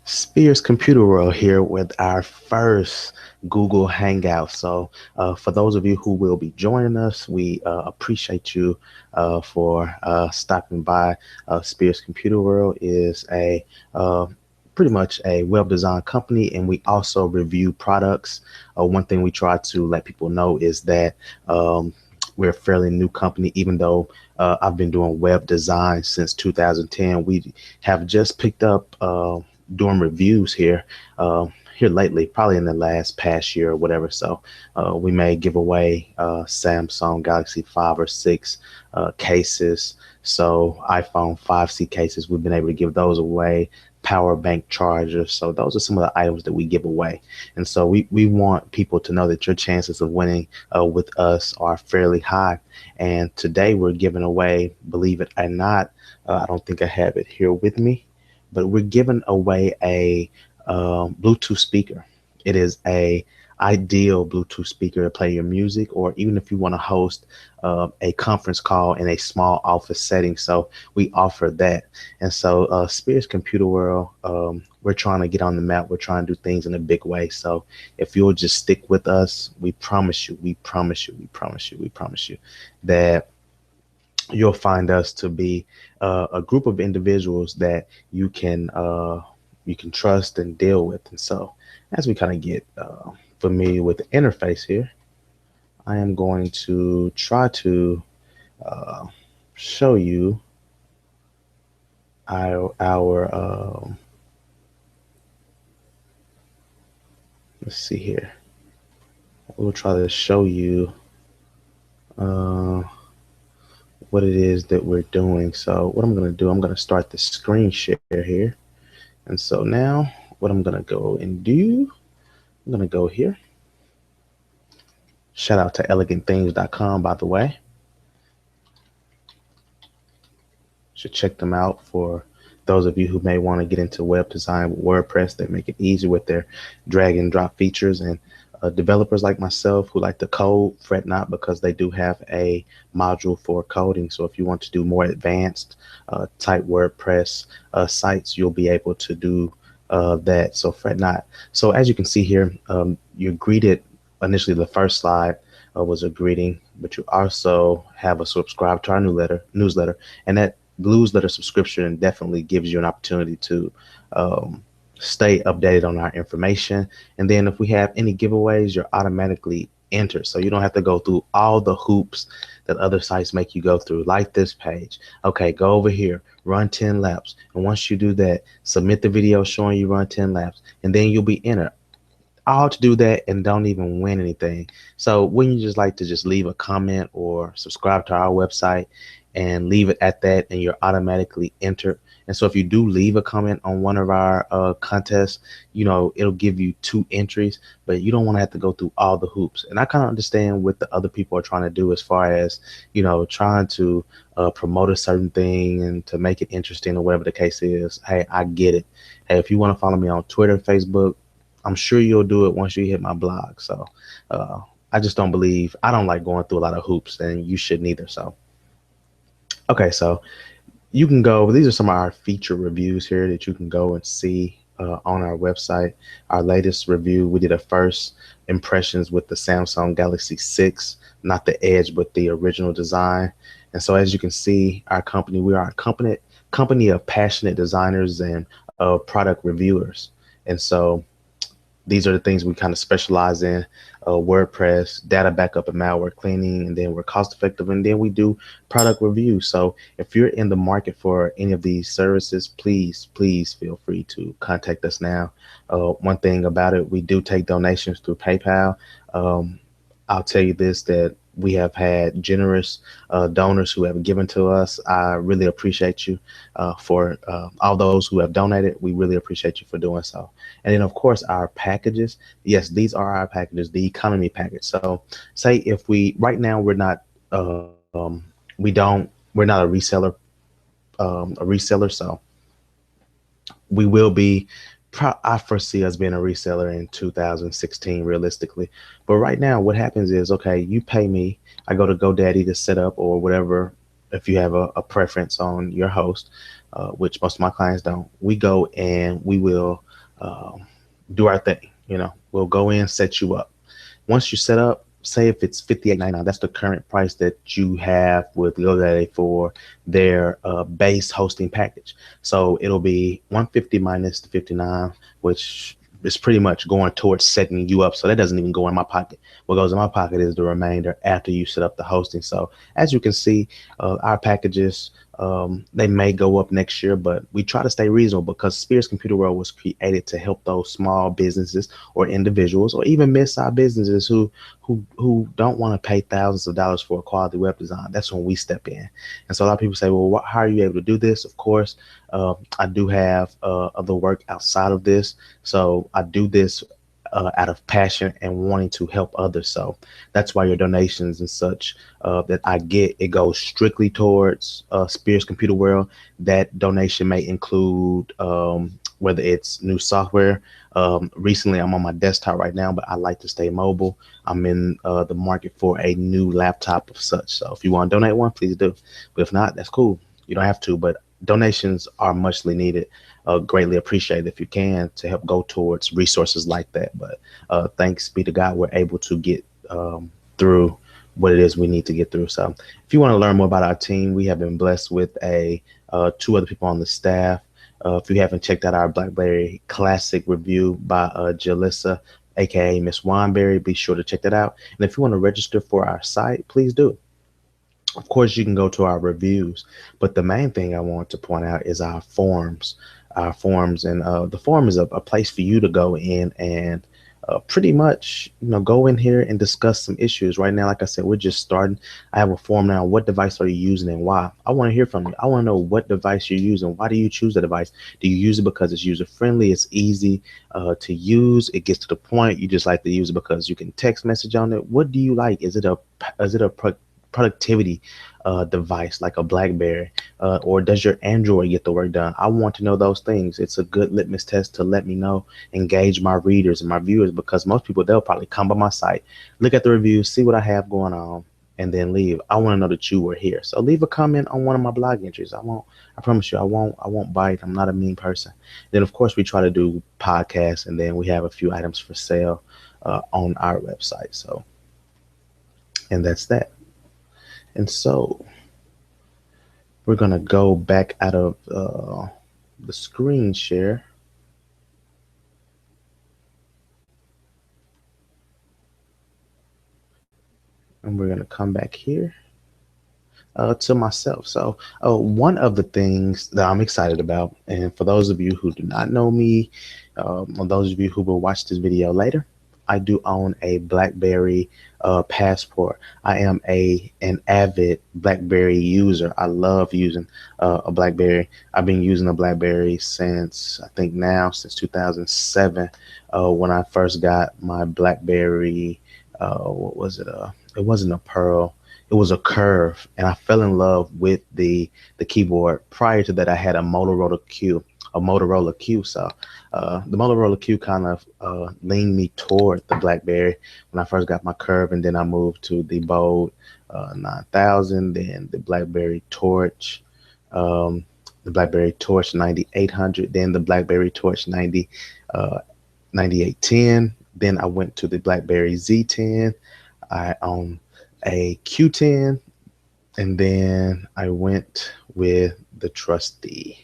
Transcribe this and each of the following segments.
Spears Computer World here with our first Google Hangout. For those of you who will be joining us, we appreciate you for stopping by. Spears Computer World is a pretty much a web design company, and we also review products. One thing we try to let people know is that we're a fairly new company, even though I've been doing web design since 2010. We have just picked up. Doing reviews here lately, probably in the last past year or whatever. We may give away Samsung Galaxy 5 or 6 cases. So iPhone 5C cases, we've been able to give those away. Power bank chargers. So those are some of the items that we give away. And so we want people to know that your chances of winning with us are fairly high. And today we're giving away, believe it or not, I don't think I have it here with me, but we're giving away a Bluetooth speaker. It is a ideal Bluetooth speaker to play your music, or even if you want to host a conference call in a small office setting. So we offer that. And so Spears Computer World, we're trying to get on the map. We're trying to do things in a big way. So if you'll just stick with us, we promise you, we promise you, we promise you, we promise you that you'll find us to be a group of individuals that you can trust and deal with. And so, as we kind of get familiar with the interface here, I am going to try to uh, show you our let's see here. We'll try to show you uh, what it is that we're doing. So what I'm going to do, I'm going to start the screen share here. And so now what I'm going to go and do, I'm going to go here. Shout out to elegantthings.com, by the way. Should check them out for those of you who may want to get into web design with WordPress. They make it easy with their drag and drop features. And developers like myself who like to code, fret not, because they do have a module for coding. So if you want to do more advanced type WordPress sites, you'll be able to do that. So fret not. So as you can see here, you're greeted initially. The first slide was a greeting, but you also have a subscribe to our newsletter, and that newsletter subscription definitely gives you an opportunity to stay updated on our information. And then if we have any giveaways, you're automatically entered. So you don't have to go through all the hoops that other sites make you go through, like this page. Okay, go over here, run 10 laps. And once you do that, submit the video showing you run 10 laps, and then you'll be entered. All to do that and don't even win anything. So wouldn't you just like to just leave a comment or subscribe to our website and leave it at that, and you're automatically entered? And so if you do leave a comment on one of our contests, it'll give you 2 entries, but you don't want to have to go through all the hoops. And I kind of understand what the other people are trying to do as far as, trying to promote a certain thing and to make it interesting or whatever the case is. Hey, I get it. Hey, if you want to follow me on Twitter, Facebook, I'm sure you'll do it once you hit my blog. So I just I don't like going through a lot of hoops, and you shouldn't either. So, okay, so you can go, these are some of our feature reviews here that you can go and see on our website. Our latest review, we did a first impressions with the Samsung Galaxy 6, not the Edge, but the original design. And so as you can see, our company, we are a company of passionate designers and product reviewers. And so these are the things we kind of specialize in: WordPress, data backup and malware cleaning, and then we're cost effective, and then we do product reviews. So if you're in the market for any of these services, please feel free to contact us now. One thing about it, we do take donations through PayPal. Um, I'll tell you this, that we have had generous donors who have given to us. I really appreciate you for all those who have donated. We really appreciate you for doing so. And then, of course, our packages. Yes, these are our packages, the economy package. So say if right now we're not, we're not a reseller. So we will be. I foresee us being a reseller in 2016, realistically. But right now, what happens is, okay, you pay me. I go to GoDaddy to set up or whatever. If you have a preference on your host, which most of my clients don't, we go and we will um, do our thing. We'll go in, set you up. Once you set up, say if it's $58.99, that's the current price that you have with GoDaddy for their base hosting package. So it'll be 150 minus the 59, which is pretty much going towards setting you up. So that doesn't even go in my pocket. What goes in my pocket is the remainder after you set up the hosting. So as you can see, our packages, they may go up next year, but we try to stay reasonable because Spears Computer World was created to help those small businesses or individuals or even mid-sized businesses who don't want to pay thousands of dollars for a quality web design. That's when we step in. And so a lot of people say, well, how are you able to do this? Of course, I do have other work outside of this. So I do this out of passion and wanting to help others. So that's why your donations and such that I get, it goes strictly towards Spears Computer World. That donation may include whether it's new software. Recently, I'm on my desktop right now, but I like to stay mobile. I'm in the market for a new laptop of such. So if you want to donate one, please do. But if not, that's cool. You don't have to, but donations are muchly needed. Greatly appreciated if you can to help go towards resources like that. But thanks be to God, we're able to get through what it is we need to get through. So if you want to learn more about our team, we have been blessed with two other people on the staff. If you haven't checked out our BlackBerry Classic review by Jalissa, aka Miss Wanberry, be sure to check that out. And if you want to register for our site, please do. Of course, you can go to our reviews, but the main thing I want to point out is our forums. Our forums, and the forum is a place for you to go in and pretty much, go in here and discuss some issues. Right now, like I said, we're just starting. I have a forum now. What device are you using and why? I want to hear from you. I want to know what device you're using. Why do you choose the device? Do you use it because it's user friendly? It's easy to use. It gets to the point. You just like to use it because you can text message on it. What do you like? Is it a productivity device like a BlackBerry, or does your Android get the work done? I want to know those things. It's a good litmus test to let me know, engage my readers and my viewers, because most people, they'll probably come by my site, look at the reviews, see what I have going on, and then leave. I want to know that you were here. So leave a comment on one of my blog entries. I promise you, I won't bite. I'm not a mean person. Then of course we try to do podcasts, and then we have a few items for sale on our website. So, and that's that. And so we're going to go back out of the screen share. And we're going to come back here to myself. So one of the things that I'm excited about, and for those of you who do not know me, or those of you who will watch this video later, I do own a BlackBerry Passport. I am an avid BlackBerry user. I love using a BlackBerry. I've been using a BlackBerry since, I think now, since 2007, when I first got my BlackBerry. What was it? It wasn't a Pearl. It was a Curve, and I fell in love with the keyboard. Prior to that, I had a Motorola Q. So the Motorola Q kind of leaned me toward the BlackBerry when I first got my Curve, and then I moved to the Bold 9000, then the BlackBerry Torch, the BlackBerry Torch 9800, then the BlackBerry Torch 9810. Then I went to the BlackBerry Z10. I own a Q10, and then I went with the trusty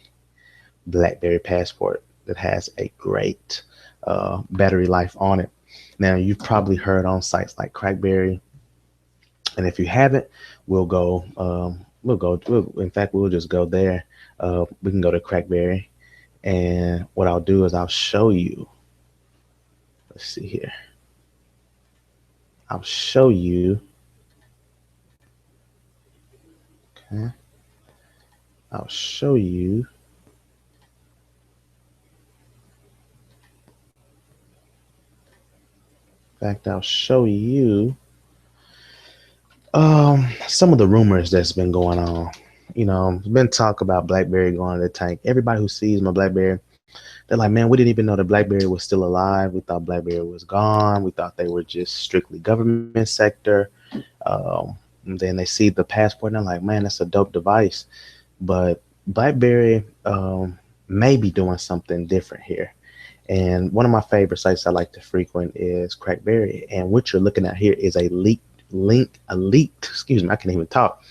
BlackBerry Passport that has a great battery life on it. Now, you've probably heard on sites like Crackberry, and if you haven't, we'll just go there. We can go to Crackberry, and what I'll do is I'll show you. Let's see here. I'll show you. Okay. I'll show you. In fact, I'll show you some of the rumors that's been going on. There's been talk about BlackBerry going to the tank. Everybody who sees my BlackBerry, they're like, man, we didn't even know that BlackBerry was still alive. We thought BlackBerry was gone. We thought they were just strictly government sector. And then they see the Passport and they're like, man, that's a dope device. But BlackBerry may be doing something different here. And one of my favorite sites I like to frequent is Crackberry. And what you're looking at here is a leaked, excuse me, I can't even talk,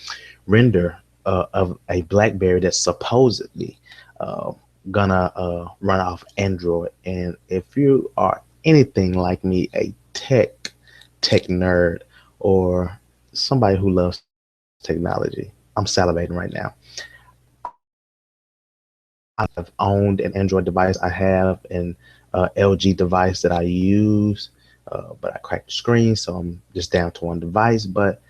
render of a BlackBerry that's supposedly uh, gonna run off Android. And if you are anything like me, a tech nerd, or somebody who loves technology, I'm salivating right now. I've owned an Android device. I have an LG device that I use, but I cracked the screen, so I'm just down to one device. But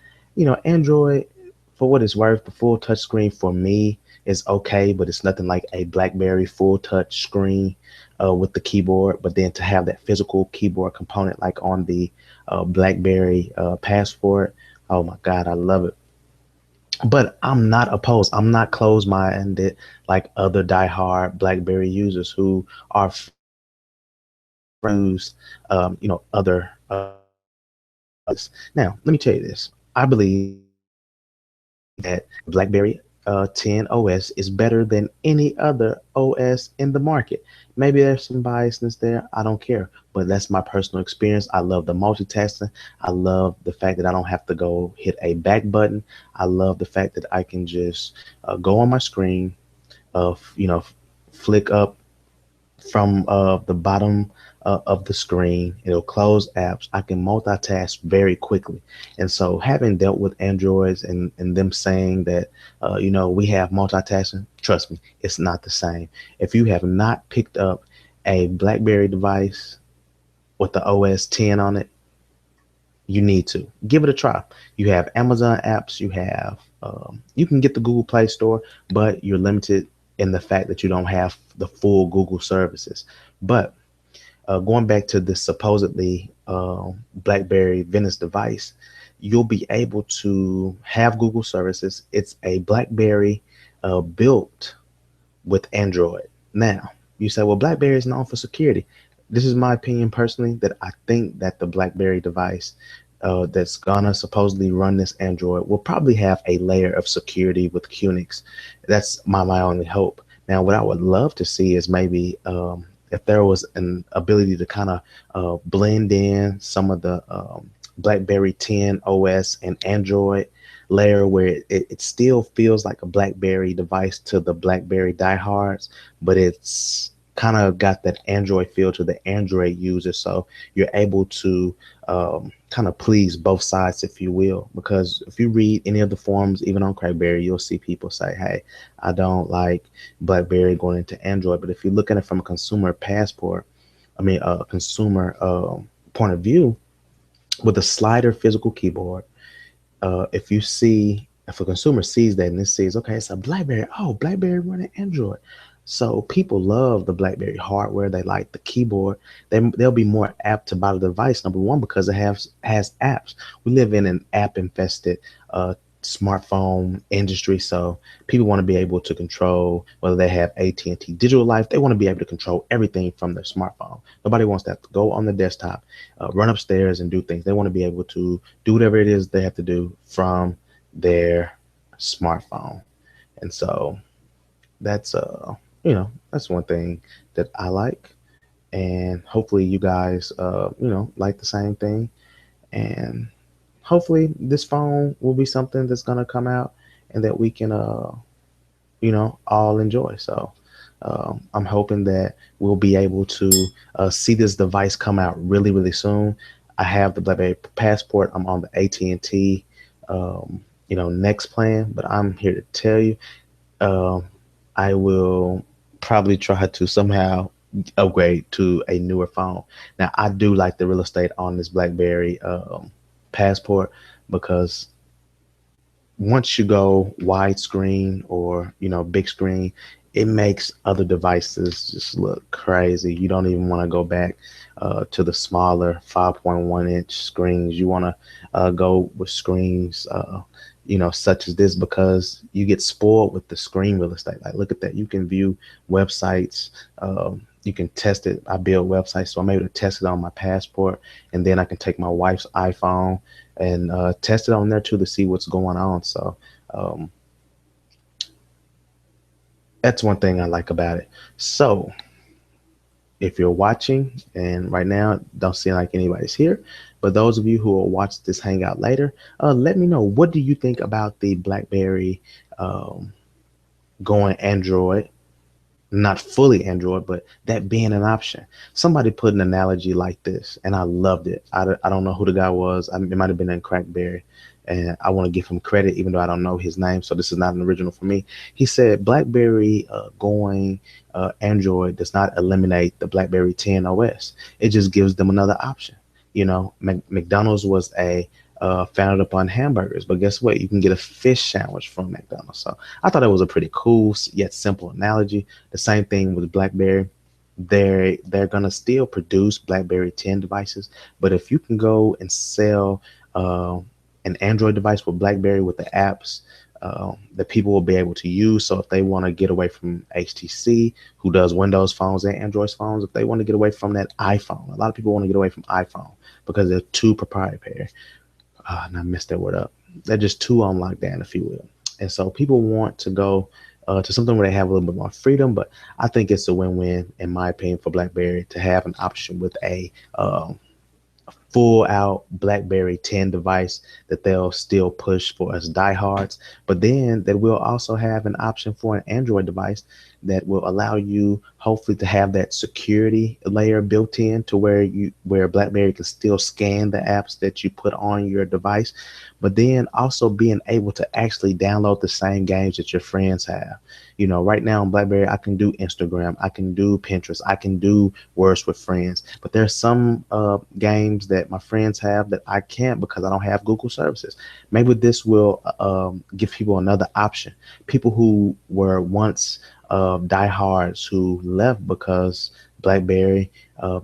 Android, for what it's worth, the full touch screen for me is okay, but it's nothing like a BlackBerry full touch screen with the keyboard. But then to have that physical keyboard component like on the BlackBerry Passport, oh my God, I love it. But I'm not opposed. I'm not closed-minded like other diehard BlackBerry users who are friends, other. Now, let me tell you this. I believe that BlackBerry 10 OS is better than any other OS in the market. Maybe there's some biasness there. I don't care, but that's my personal experience. I love the multitasking. I love the fact that I don't have to go hit a back button. I love the fact that I can just go on my screen, flick up from the bottom of the screen. It'll close apps. I can multitask very quickly. And so, having dealt with Androids and them saying that, we have multitasking, trust me, it's not the same. If you have not picked up a BlackBerry device with the OS 10 on it, you need to give it a try. You have Amazon apps, you can get the Google Play Store, but you're limited in the fact that you don't have the full Google services. But going back to this supposedly BlackBerry Venice device, you'll be able to have Google services. It's a BlackBerry built with Android. Now, you say, well, BlackBerry is known for security. This is my opinion personally, that I think that the BlackBerry device that's gonna supposedly run this Android will probably have a layer of security with QNX. That's my only hope. Now, what I would love to see is maybe if there was an ability to kind of blend in some of the BlackBerry 10 OS and Android layer where it still feels like a BlackBerry device to the BlackBerry diehards, but it's kind of got that Android feel to the Android user. So you're able to kind of please both sides, if you will. Because if you read any of the forums, even on Crackberry, you'll see people say, hey, I don't like BlackBerry going into Android. But if you look at it from a consumer passport, a consumer point of view, with a slider physical keyboard, if a consumer sees that and it says, okay, it's a BlackBerry, oh, BlackBerry running Android. So people love the BlackBerry hardware. They like the keyboard. They'll be more apt to buy the device. Number one, because it has apps. We live in an app infested smartphone industry, so people want to be able to control whether they have AT&T Digital Life. They want to be able to control everything from their smartphone. Nobody wants to have to go on the desktop, run upstairs and do things. They want to be able to do whatever it is they have to do from their smartphone. And so that's that's one thing that I like, and hopefully you guys like the same thing. And hopefully this phone will be something that's going to come out and that we can all enjoy. So I'm hoping that we'll be able to see this device come out really soon. I have the BlackBerry Passport. I'm on the AT&T next plan, but I'm here to tell you, I will probably try to somehow upgrade to a newer phone. Now, I do like the real estate on this BlackBerry Passport, because once you go widescreen or big screen, it makes other devices just look crazy. You don't even want to go back to the smaller 5.1-inch screens. You want to go with screens such as this, because you get spoiled with the screen real estate. Like, look at that. You can view websites. You can test it. I build websites, so I'm able to test it on my Passport, and then I can take my wife's iPhone and test it on there too to see what's going on. So that's one thing I like about it. So if you're watching, and right now don't seem like anybody's here, but those of you who will watch this hangout later, let me know, what do you think about the BlackBerry um, going Android? Not fully Android, but that being an option. Somebody put an analogy like this, and I loved it. I don't know who the guy was. It might have been in Crackberry, and I want to give him credit, even though I don't know his name. So this is not an original for me. He said BlackBerry going Android does not eliminate the BlackBerry 10 OS. It just gives them another option. You know, McDonald's was a founded upon hamburgers, but guess what? You can get a fish sandwich from McDonald's. So I thought it was a pretty cool yet simple analogy. The same thing with BlackBerry. They're gonna still produce BlackBerry 10 devices, but if you can go and sell uh, an Android device with BlackBerry with the apps that people will be able to use. So if they want to get away from HTC, who does Windows phones and Android phones, if they want to get away from that iPhone, a lot of people want to get away from iPhone because they're too proprietary. And I messed that word up. They're just too on lockdown, if you will. And so people want to go to something where they have a little bit more freedom. But I think it's a win-win, in my opinion, for BlackBerry to have an option with a full out BlackBerry 10 device that they'll still push for us diehards, but then that we'll also have an option for an Android device that will allow you hopefully to have that security layer built in to where BlackBerry can still scan the apps that you put on your device, but then also being able to actually download the same games that your friends have. You know, right now on BlackBerry, I can do Instagram, I can do Pinterest, I can do Words with Friends, but there's some games that my friends have that I can't because I don't have Google services. Maybe this will give people another option. People who were once diehards who left because BlackBerry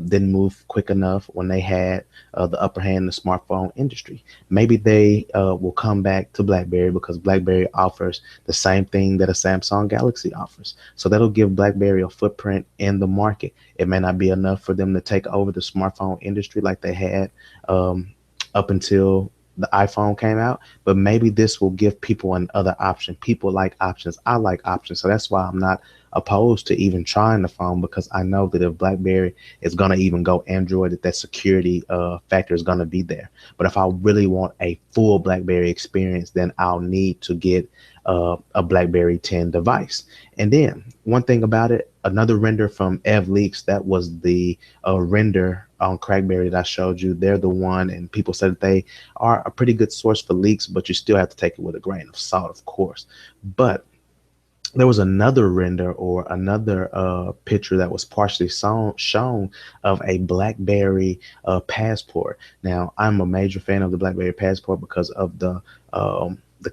didn't move quick enough when they had the upper hand in the smartphone industry. Maybe they will come back to BlackBerry because BlackBerry offers the same thing that a Samsung Galaxy offers. So that'll give BlackBerry a footprint in the market. It may not be enough for them to take over the smartphone industry like they had up until the iPhone came out, but maybe this will give people another option. People like options. I like options. So that's why I'm not opposed to even trying the phone, because I know that if BlackBerry is going to even go Android, that security factor is going to be there. But if I really want a full BlackBerry experience, then I'll need to get a BlackBerry 10 device. And then one thing about it, another render from Ev Leaks, that was the render on Crackberry that I showed you. They're the one, and people said that they are a pretty good source for leaks, but you still have to take it with a grain of salt, of course. But there was another render or another picture that was partially shown of a BlackBerry Passport. Now, I'm a major fan of the BlackBerry Passport because of the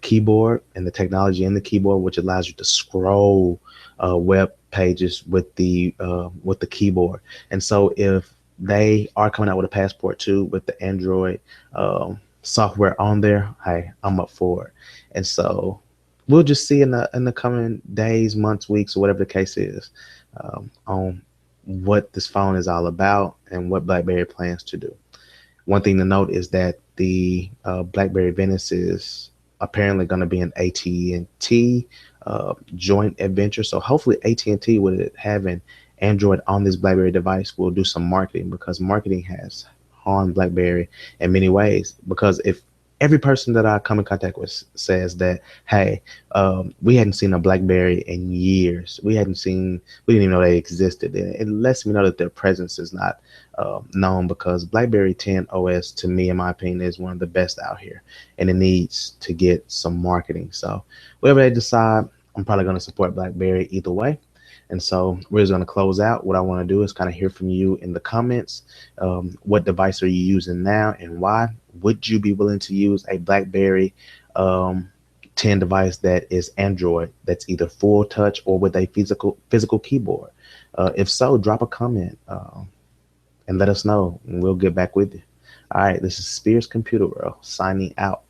keyboard and the technology in the keyboard, which allows you to scroll web pages with the keyboard. And so, if they are coming out with a Passport 2 with the Android software on there, hey, I'm up for it. And so we'll just see in the coming days, months, weeks, or whatever the case is, on what this phone is all about and what BlackBerry plans to do. One thing to note is that the BlackBerry Venice is apparently going to be an AT&T joint adventure. So hopefully AT&T, with having Android on this BlackBerry device, will do some marketing, because marketing has harmed BlackBerry in many ways. Because if every person that I come in contact with says that, hey, we hadn't seen a BlackBerry in years. We didn't even know they existed. It lets me know that their presence is not known, because BlackBerry 10 OS, to me, in my opinion, is one of the best out here, and it needs to get some marketing. So whatever they decide, I'm probably going to support BlackBerry either way. And so we're just going to close out. What I want to do is kind of hear from you in the comments. What device are you using now and why? Would you be willing to use a BlackBerry 10 device that is Android, that's either full touch or with a physical keyboard? If so, drop a comment and let us know, and we'll get back with you. All right, this is Spears Computer World signing out.